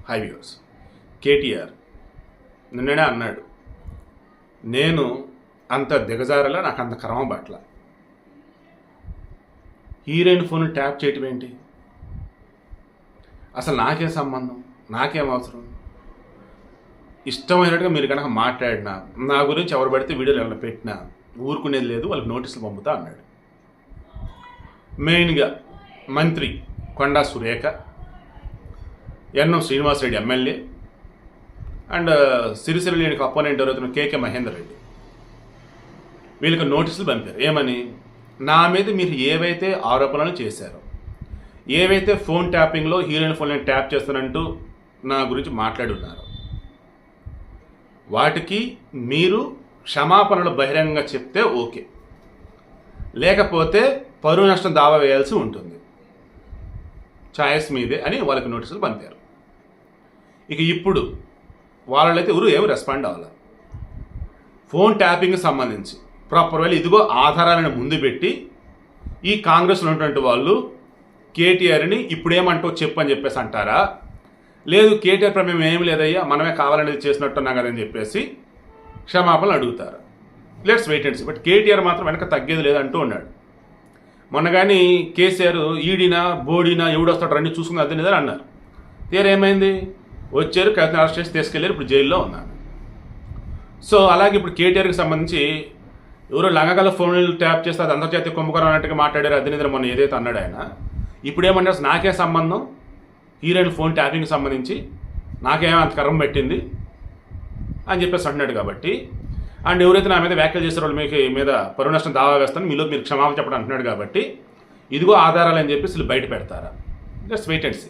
High viewers. KTR నిన్ననే అన్నాడు, నేను అంత దిగజారలా, నాకు అంత కర్మ పట్ల. హీరోయిన్ ఫోన్ ట్యాప్ చేయటం ఏంటి? అసలు నాకేం సంబంధం, నాకేం అవసరం? ఇష్టమైనట్టుగా మీరు కనుక మాట్లాడినా, నా గురించి ఎవరు పడితే వీడియోలు ఎవరైనా పెట్టినా ఊరుకునేది లేదు, వాళ్ళకి నోటీసులు పంపుతా అన్నాడు. మెయిన్గా మంత్రి Konda Surekha, N M Srinivasa Reddy MLA and సిరిసిల్లేనికి అపోనెంట్ ఎవరైతున్న కేకే మహేందర్ రెడ్డి, వీళ్ళకి నోటీసులు పంపారు. ఏమని? నా మీద మీరు ఏవైతే ఆరోపణలు చేశారో, ఏవైతే ఫోన్ ట్యాపింగ్లో హీరోయిన్ ఫోన్ ట్యాప్ చేస్తానంటూ నా గురించి మాట్లాడి ఉన్నారో, వాటికి మీరు క్షమాపణలు బహిరంగంగా చెప్తే ఓకే, లేకపోతే పరువు నష్టం దావా వేయాల్సి ఉంటుంది, ఛాయిస్ మీదే అని వాళ్ళకి నోటీసులు పంపారు. ఇక ఇప్పుడు వాళ్ళైతే ఎవరు ఏమి రెస్పాండ్ అవ్వాలి. ఫోన్ ట్యాపింగ్కి సంబంధించి ప్రాపర్ వేళ ఇదిగో ఆధారాలను ముందు పెట్టి ఈ కాంగ్రెస్లో ఉన్నటువంటి వాళ్ళు కేటీఆర్ని ఇప్పుడేమంటో చెప్పని చెప్పేసి అంటారా, లేదు కేటీఆర్ ప్రమేయం ఏమి లేదయ్యా, మనమే కావాలనేది చేసినట్టున్నాం కదని చెప్పేసి క్షమాపణలు అడుగుతారు. Let's wait and see. But KTR మాత్రం వెనక తగ్గేది లేదంటూ ఉన్నాడు. మొన్న కానీ కేసీఆర్ ఈడినా బోడినా ఎవడొస్తాడు రండి చూసుకుని అదే లేదని అన్నారు. తీరా ఏమైంది? వచ్చారు, కవితను అరెస్ట్ చేసి తీసుకెళ్ళారు, ఇప్పుడు జైల్లో ఉన్నాను. సో అలాగే ఇప్పుడు కేటీఆర్కి సంబంధించి ఎవరో లంగగల ఫోన్లు ట్యాప్ చేస్తే అది అంతర్జాతీయ కుంభకరం అన్నట్టుగా మాట్లాడారు అధినేత మొన్న ఏదైతే అన్నాడు ఆయన. ఇప్పుడు ఏమన్నారు? నాకే సంబంధం, హీరోయిన్ ఫోన్ ట్యాపింగ్కి సంబంధించి నాకేమో అంత కర్మ పెట్టింది అని చెప్పేసి అంటున్నాడు. కాబట్టి అండ్ ఎవరైతే నా మీద వ్యాఖ్యలు చేసే వాళ్ళు మీకు మీద పరువు నష్టం దావా వేస్తాను, మీలో మీరు క్షమాపణ చెప్పడం అంటున్నాడు. కాబట్టి ఇదిగో ఆధారాలు అని చెప్పేసి వీళ్ళు బయట పెడతారా? Just wait and see.